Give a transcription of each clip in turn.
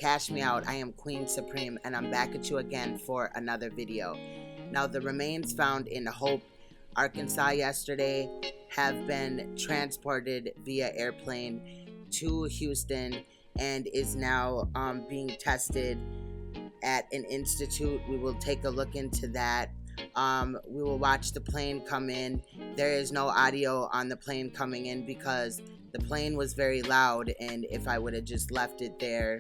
Cash Me Out. I am Queen Supreme, and I'm back at you again for another video. Now, the remains found in Hope, Arkansas yesterday have been transported via airplane to Houston and is now being tested at an institute. We will take a look into that. We will watch the plane come in. There is no audio on the plane coming in because the plane was very loud, and if I would have just left it there,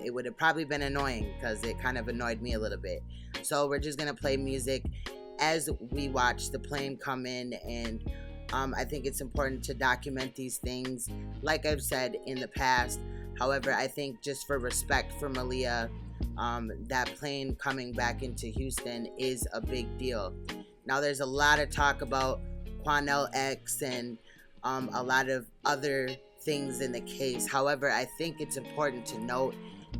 it would have probably been annoying because it kind of annoyed me a little bit. So we're just gonna play music as we watch the plane come in, and I think it's important to document these things like I've said in the past. However, I think just for respect for Maleah, that plane coming back into Houston is a big deal. Now, there's a lot of talk about Quanell X and a lot of other things in the case. However, I think it's important to note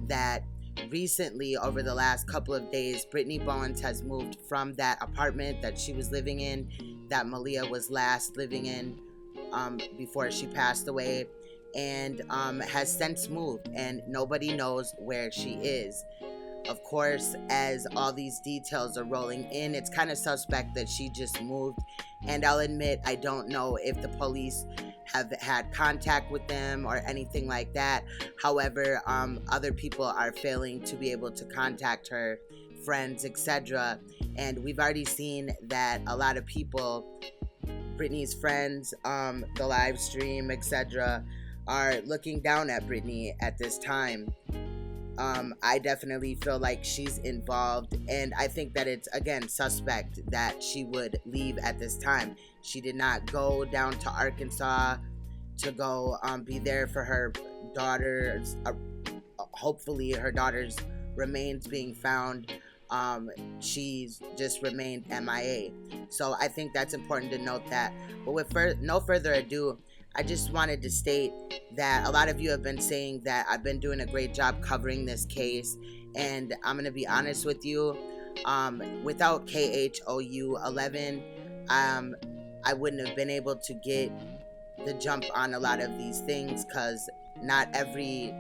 that recently, over the last couple of days, Brittany Bowens has moved from that apartment that she was living in, that Maleah was last living in before she passed away, and has since moved, and nobody knows where she is. Of course, as all these details are rolling in, it's kind of suspect that she just moved. And I'll admit, I don't know if the police have had contact with them or anything like that. However, other people are failing to be able to contact her, friends, etc. And we've already seen that a lot of people, Brittany's friends, the live stream, etc., are looking down at Brittany at this time. I definitely feel like she's involved, and I think that it's, again, suspect that she would leave at this time. She did not go down to Arkansas to go be there for her daughter's, hopefully her daughter's remains being found. She's just remained MIA. So I think that's important to note that. But with no further ado, I just wanted to state that a lot of you have been saying that I've been doing a great job covering this case, and I'm going to be honest with you, without KHOU 11, I wouldn't have been able to get the jump on a lot of these things, because not every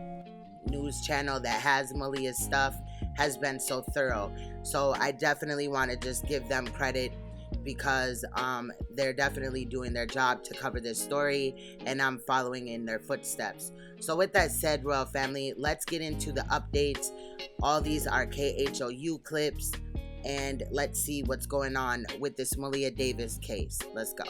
news channel that has Maleah's stuff has been so thorough. So I definitely want to just give them credit, because they're definitely doing their job to cover this story, and I'm following in their footsteps. So with that said, Royal Family, let's get into the updates. All these are KHOU clips, and let's see what's going on with this Maleah Davis case. Let's go.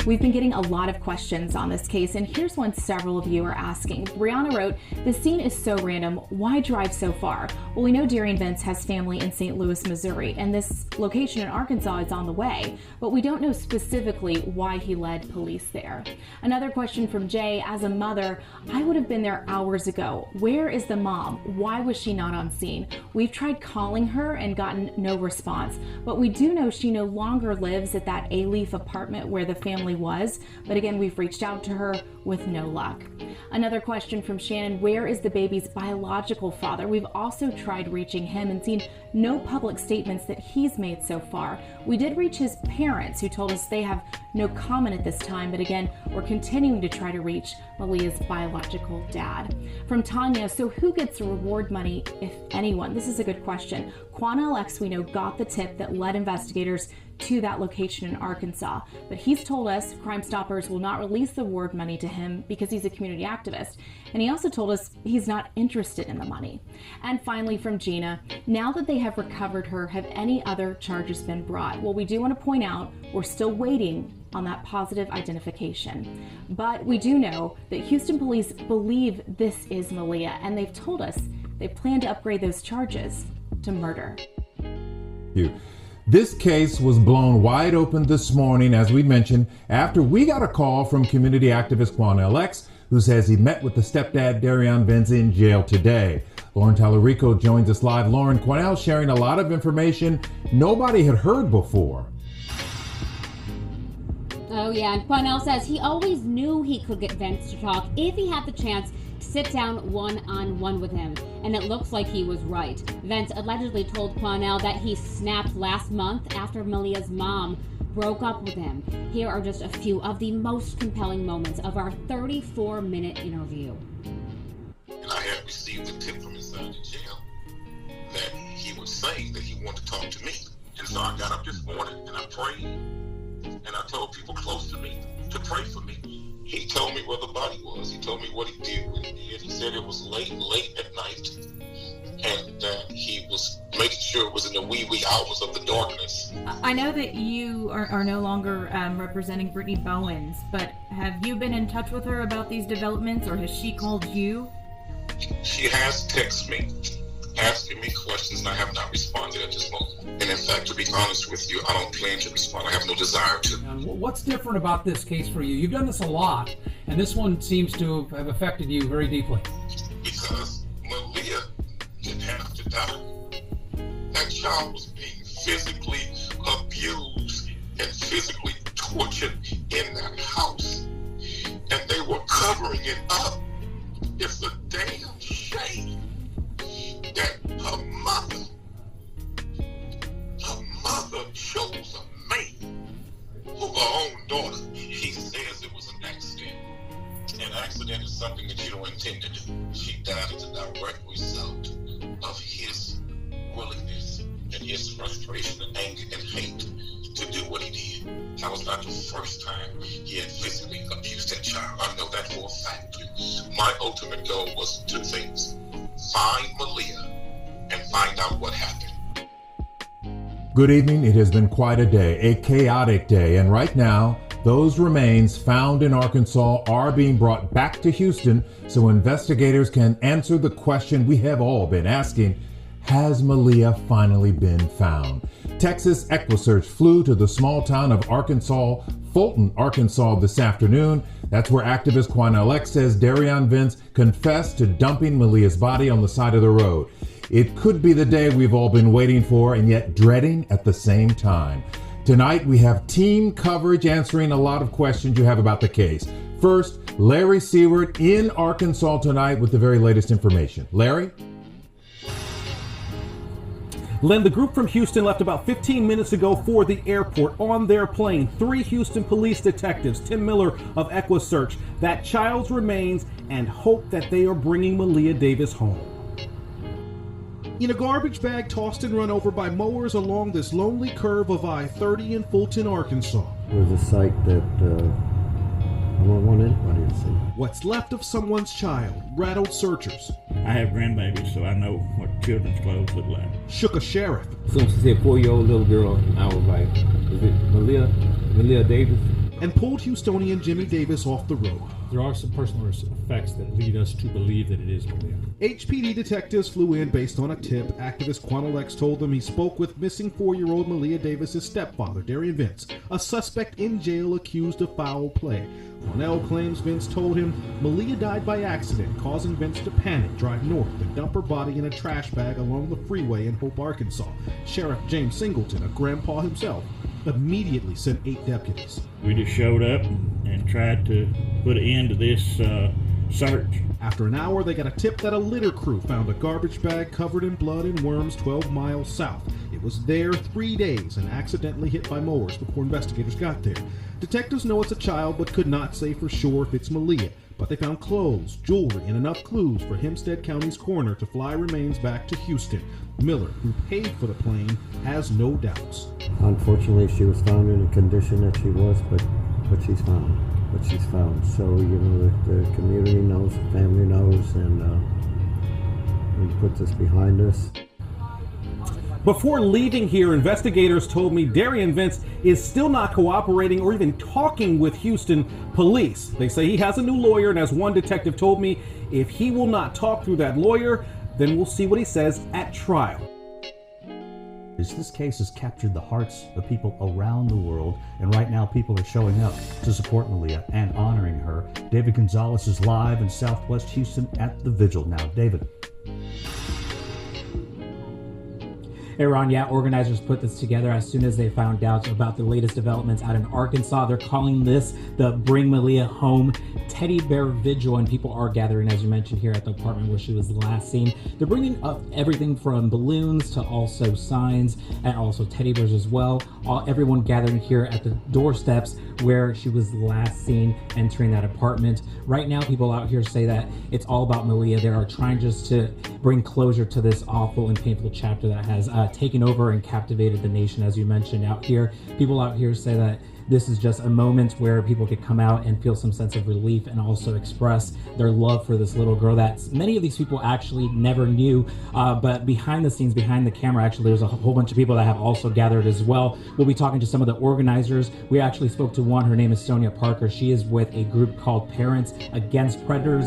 We've been getting a lot of questions on this case, and here's one several of you are asking. Brianna wrote, "The scene is so random. Why drive so far?" Well, we know Darian Vince has family in St. Louis, Missouri, and this location in Arkansas is on the way, but we don't know specifically why he led police there. Another question from Jay, "As a mother, I would have been there hours ago. Where is the mom? Why was she not on scene? We've tried calling her and gotten no response, but we do know she no longer lives at that A-Leaf apartment where the family was, but again, we've reached out to her with no luck." Another question from Shannon, "Where is the baby's biological father?" We've also tried reaching him and seen no public statements that he's made so far. We did reach his parents, who told us they have no comment at this time, but again, we're continuing to try to reach Maleah's biological dad. From Tanya, "So who gets the reward money, if anyone?" This is a good question. Quanell X, we know, got the tip that led investigators to that location in Arkansas, but he's told us Crime Stoppers will not release the reward money to him because he's a community activist, and he also told us he's not interested in the money. And finally from Gina, "Now that they have recovered her, have any other charges been brought?" Well, we do want to point out we're still waiting on that positive identification, but we do know that Houston police believe this is Maleah, and they've told us they plan to upgrade those charges to murder. This case was blown wide open this morning, as we mentioned, after we got a call from community activist Quanell X, who says he met with the stepdad Darian Vince in jail today. Lauren Talarico joins us live. Lauren, Quanell sharing a lot of information nobody had heard before. Oh yeah, and Quanell says he always knew he could get Vince to talk if he had the chance to sit down one-on-one with him, and it looks like he was right. Vince allegedly told Quanell that he snapped last month after Maleah's mom broke up with him. Here are just a few of the most compelling moments of our 34-minute interview. received a tip from inside the jail that he was saying that he wanted to talk to me. And so I got up this morning and I prayed, and I told people close to me to pray for me. He told me where the body was. He told me what he did when he did. He said it was late at night, and that he was making sure it was in the wee hours of the darkness. I know that you are no longer representing Brittany Bowens, but have you been in touch with her about these developments, or has she called you? She has texted me, asking me questions, and I have not responded at this moment. And in fact, to be honest with you, I don't plan to respond. I have no desire to. What's different about this case for you? You've done this a lot, and this one seems to have affected you very deeply. Because Maleah didn't have to die. That child was being physically abused and physically tortured in that house, and they were covering it up. It's a damn shame that her mother chose a man over her own daughter. He says it was an accident. An accident is something that you don't intend to do. She died as a direct result of his willingness and his frustration and anger and hate to do what he did. That was not the first time he had physically abused that child. I know that for a fact. My ultimate goal was two things: find Maleah and find out what happened. Good evening. It has been quite a day, a chaotic day, and right now, those remains found in Arkansas are being brought back to Houston so investigators can answer the question we have all been asking: has Maleah finally been found? Texas EquiSearch flew to the small town of Fulton, Arkansas this afternoon. That's where activist Quanell X says Darion Vince confessed to dumping Maleah's body on the side of the road. It could be the day we've all been waiting for and yet dreading at the same time. Tonight, we have team coverage answering a lot of questions you have about the case. First, Larry Seward in Arkansas tonight with the very latest information. Larry? Len, the group from Houston left about 15 minutes ago for the airport on their plane. 3 Houston police detectives, Tim Miller of EquiSearch, that child's remains, and hope that they are bringing Maleah Davis home. In a garbage bag tossed and run over by mowers along this lonely curve of I-30 in Fulton, Arkansas. It was a sight that I don't want anybody to see. What's left of someone's child rattled searchers. I have grandbabies, so I know what children's clothes look like. Shook a sheriff. So she said 4-year-old little girl, I was like, is it Maleah Davis? And pulled Houstonian Jimmy Davis off the road. There are some personal effects that lead us to believe that it is Maleah. HPD detectives flew in based on a tip. Activist Quanell X told them he spoke with missing 4-year-old Maleah Davis' stepfather, Darion Vince, a suspect in jail accused of foul play. Quanell claims Vince told him Maleah died by accident, causing Vince to panic, drive north, and dump her body in a trash bag along the freeway in Hope, Arkansas. Sheriff James Singleton, a grandpa himself, immediately sent 8 deputies. We just showed up and tried to put an end to this search. After an hour, they got a tip that a litter crew found a garbage bag covered in blood and worms 12 miles south. It was there 3 days and accidentally hit by mowers before investigators got there. Detectives know it's a child but could not say for sure if it's Maleah. But they found clothes, jewelry, and enough clues for Hempstead County's coroner to fly remains back to Houston. Miller, who paid for the plane, has no doubts. Unfortunately, she was found in the condition that she was, but she's found. So, the community knows, the family knows, and we put this behind us. Before leaving here, investigators told me Darion Vince is still not cooperating or even talking with Houston police. They say he has a new lawyer, and as one detective told me, if he will not talk through that lawyer, then we'll see what he says at trial. This case has captured the hearts of people around the world, and right now people are showing up to support Maleah and honoring her. David Gonzalez is live in Southwest Houston at the Vigil. Now, David. Aaron, yeah, organizers put this together as soon as they found out about the latest developments out in Arkansas. They're calling this the Bring Maleah Home Teddy Bear Vigil, and people are gathering, as you mentioned, here at the apartment where she was last seen. They're bringing up everything from balloons to also signs and also teddy bears as well. Everyone gathering here at the doorsteps where she was last seen entering that apartment. Right now, people out here say that it's all about Maleah. They are trying just to bring closure to this awful and painful chapter that has taken over and captivated the nation, as you mentioned out here. People out here say that this is just a moment where people could come out and feel some sense of relief and also express their love for this little girl that many of these people actually never knew. But behind the scenes, behind the camera, actually, there's a whole bunch of people that have also gathered as well. We'll be talking to some of the organizers. We actually spoke to one. Her name is Sonia Parker. She is with a group called Parents Against Predators.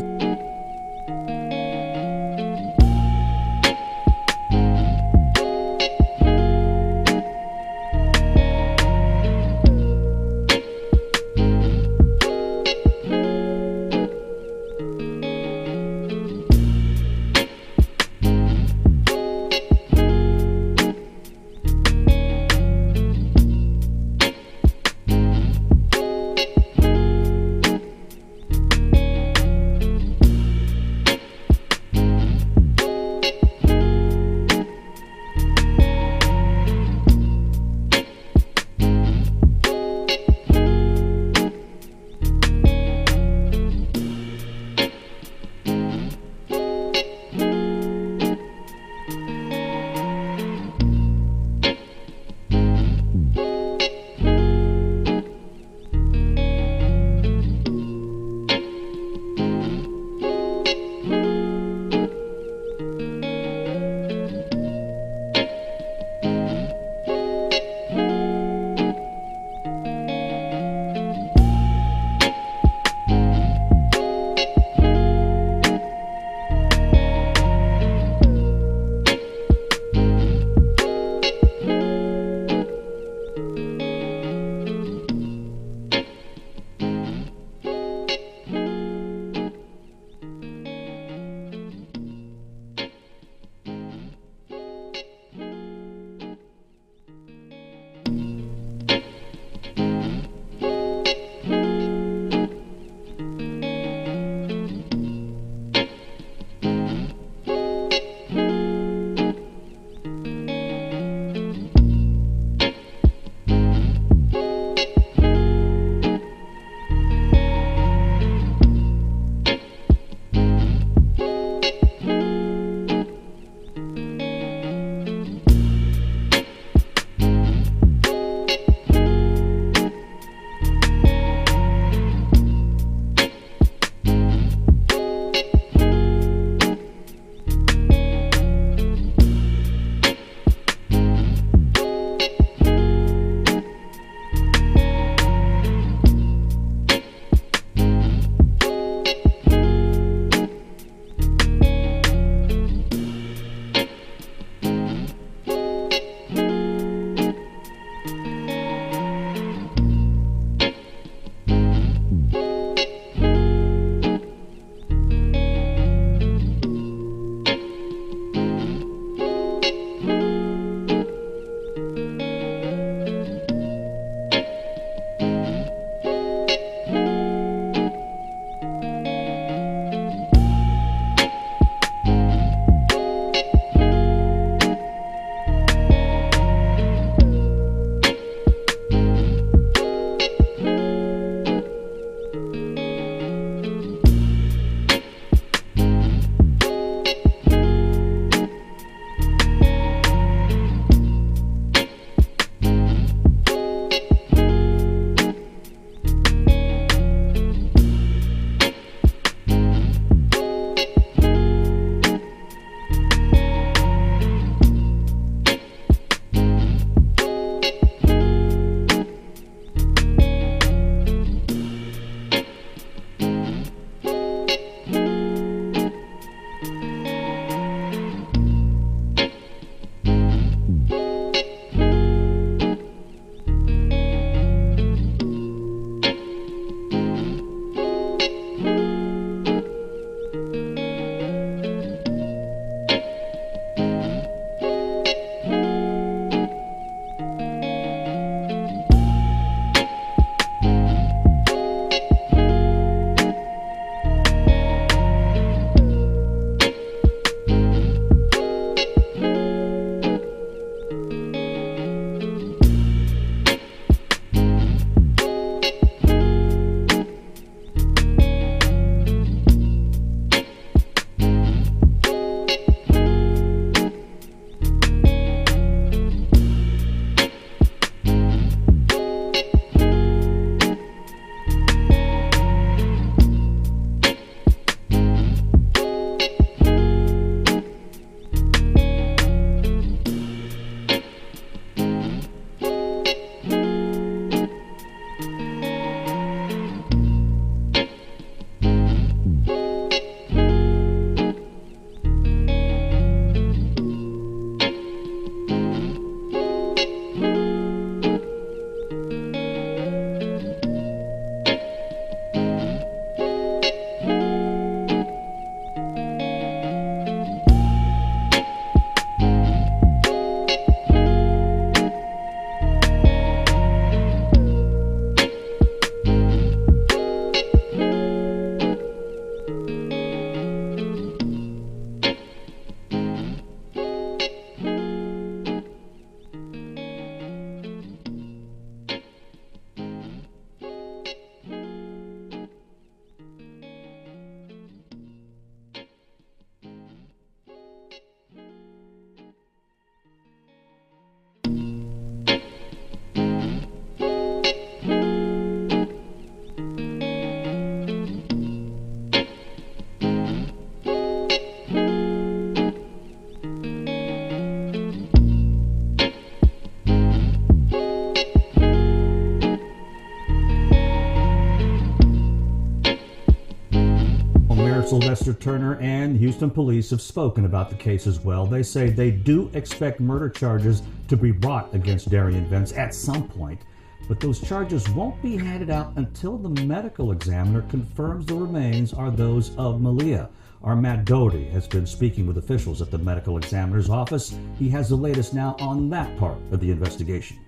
Sheriff Sylvester Turner and Houston police have spoken about the case as well. They say they do expect murder charges to be brought against Darian Vence at some point, but those charges won't be handed out until the medical examiner confirms the remains are those of Maleah. Our Matt Doherty has been speaking with officials at the medical examiner's office. He has the latest now on that part of the investigation.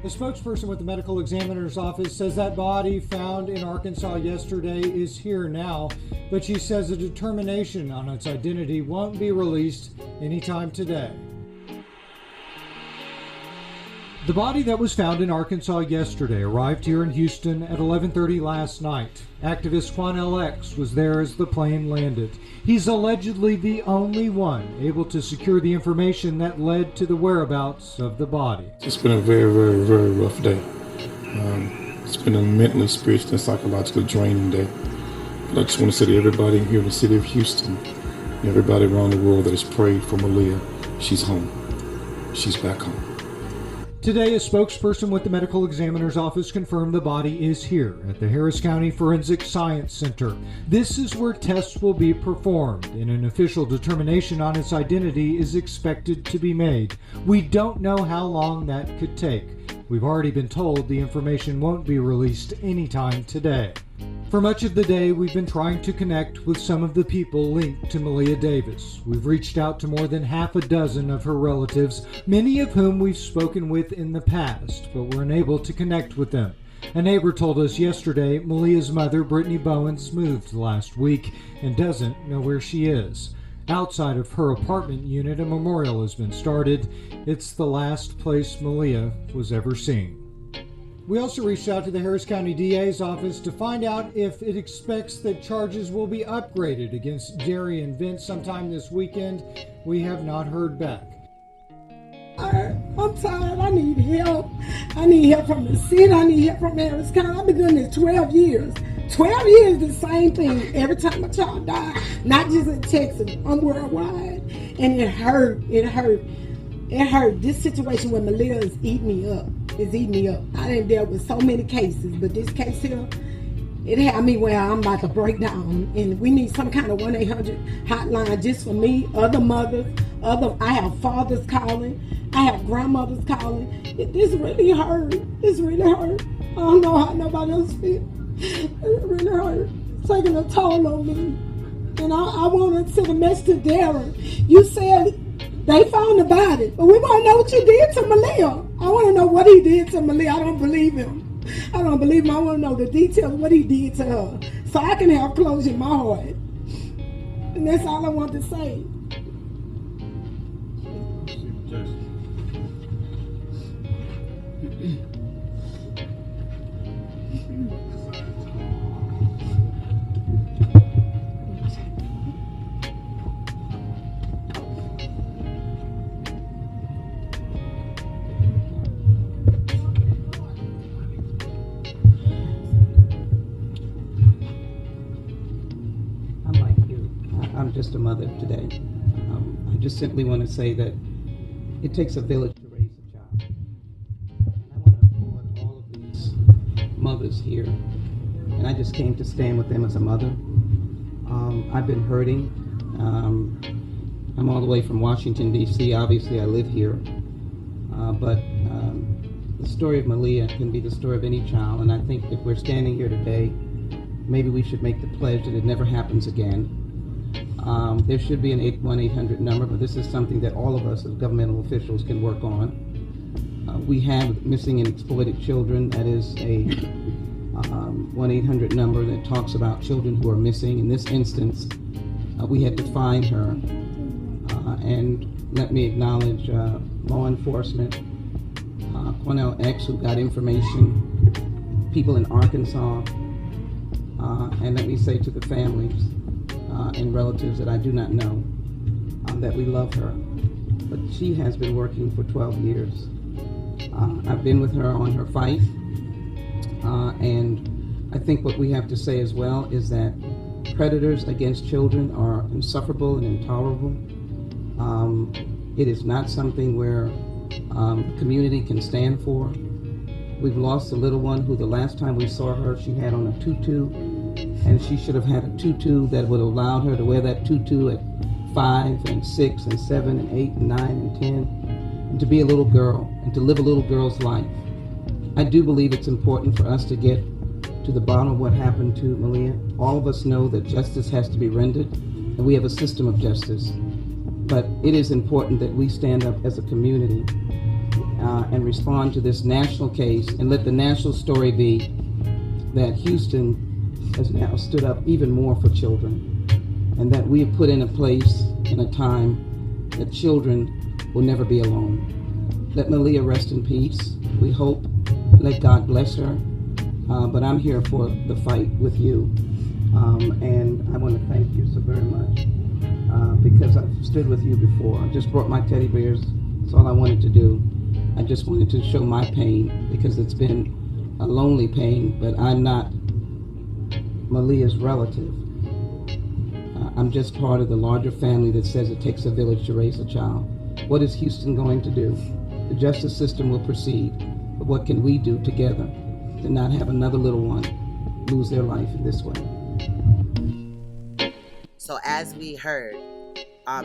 The spokesperson with the medical examiner's office says that body found in Arkansas yesterday is here now, but she says a determination on its identity won't be released anytime today. The body that was found in Arkansas yesterday arrived here in Houston at 11:30 last night. Activist Quanell X was there as the plane landed. He's allegedly the only one able to secure the information that led to the whereabouts of the body. It's been a very, very, very rough day. It's been a mentally, spiritually, and psychologically draining day. But I just want to say to everybody here in the city of Houston, and everybody around the world that has prayed for Maleah, she's home. She's back home. Today, a spokesperson with the medical examiner's office confirmed the body is here at the Harris County Forensic Science Center. This is where tests will be performed, and an official determination on its identity is expected to be made. We don't know how long that could take. We've already been told the information won't be released anytime today. For much of the day, we've been trying to connect with some of the people linked to Maleah Davis. We've reached out to more than half a dozen of her relatives, many of whom we've spoken with in the past, but were unable to connect with them. A neighbor told us yesterday Maleah's mother, Brittany Bowens, moved last week and doesn't know where she is. Outside of her apartment unit, a memorial has been started. It's the last place Maleah was ever seen. We also reached out to the Harris County DA's office to find out if it expects that charges will be upgraded against Darian Vence sometime this weekend. We have not heard back. I'm tired. I need help. I need help from the city. I need help from Harris County. I've been doing this 12 years. 12 years, the same thing. Every time a child died, not just in Texas, I'm worldwide. And it hurt. It hurt. It hurt. This situation with Maleah is eating me up. It's eating me up. I didn't deal with so many cases, but this case here, it had me where I'm about to break down. And we need some kind of 1-800 hotline just for me, other mothers, I have fathers calling, I have grandmothers calling. This really hurt. It's really hurt. I don't know how nobody else feels. It really hurt. It's taking a toll on me. And I want to send a message to Darren. You said they found the body, but we want to know what you did to Maleah. I want to know what he did to Maleah. I don't believe him. I don't believe him. I want to know the details of what he did to her so I can have closure in my heart. And that's all I want to say. I'm just a mother today. I just simply want to say that it takes a village to raise a child. And I want to applaud all of these mothers here. And I just came to stand with them as a mother. I've been hurting. I'm all the way from Washington, D.C. Obviously, I live here. But the story of Maleah can be the story of any child. And I think if we're standing here today, maybe we should make the pledge that it never happens again. There should be an 1-800 number, but this is something that all of us as governmental officials can work on. We have missing and exploited children. That is a 1-800 number that talks about children who are missing. In this instance, we had to find her. And let me acknowledge law enforcement, Quanell X, who got information, people in Arkansas, and let me say to the families, and relatives that I do not know, that we love her. But she has been working for 12 years. I've been with her on her fight. And I think what we have to say as well is that predators against children are insufferable and intolerable. It is not something where the community can stand for. We've lost a little one who the last time we saw her, she had on a tutu, and she should have had a tutu that would have allowed her to wear that tutu at 5 and 6 and 7 and 8 and 9 and 10, and to be a little girl and to live a little girl's life. I do believe it's important for us to get to the bottom of what happened to Maleah. All of us know that justice has to be rendered, and we have a system of justice. But it is important that we stand up as a community and respond to this national case, and let the national story be that Houston has now stood up even more for children, and that we have put in a place in a time that children will never be alone. Let Maleah rest in peace. We hope. Let God bless her. But I'm here for the fight with you. And I want to thank you so very much because I've stood with you before. I just brought my teddy bears. That's all I wanted to do. I just wanted to show my pain because it's been a lonely pain, but I'm not Maleah's relative. I'm just part of the larger family that says it takes a village to raise a child. What is Houston going to do? The justice system will proceed, but what can we do together to not have another little one lose their life in this way? So as we heard,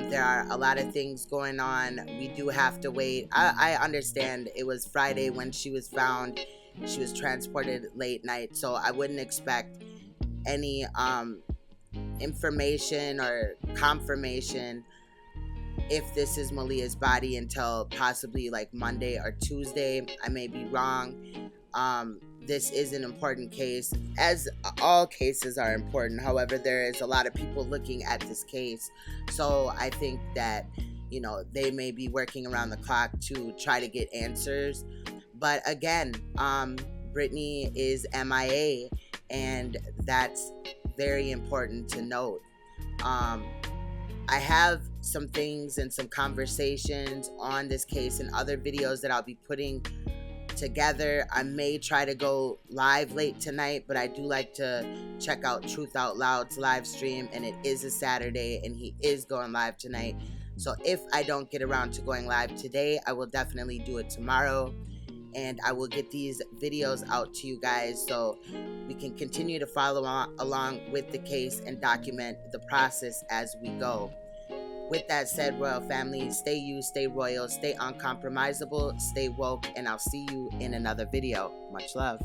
there are a lot of things going on. We do have to wait. I understand it was Friday when she was found. She was transported late night, so I wouldn't expect any information or confirmation if this is Maleah's body until possibly like Monday or Tuesday. I may be wrong. This is an important case, as all cases are important. However, there is a lot of people looking at this case, so I think that, you know, they may be working around the clock to try to get answers. But again, Brittany is MIA, and that's very important to note. I have some things and some conversations on this case and other videos that I'll be putting together. I may try to go live late tonight, but I do like to check out Truth Out Loud's live stream, and it is a Saturday and he is going live tonight. So if I don't get around to going live today, I will definitely do it tomorrow, and I will get these videos out to you guys so we can continue to follow along with the case and document the process as we go. With that said, Royal Family, stay you, stay royal, stay uncompromisable, stay woke, and I'll see you in another video. Much love.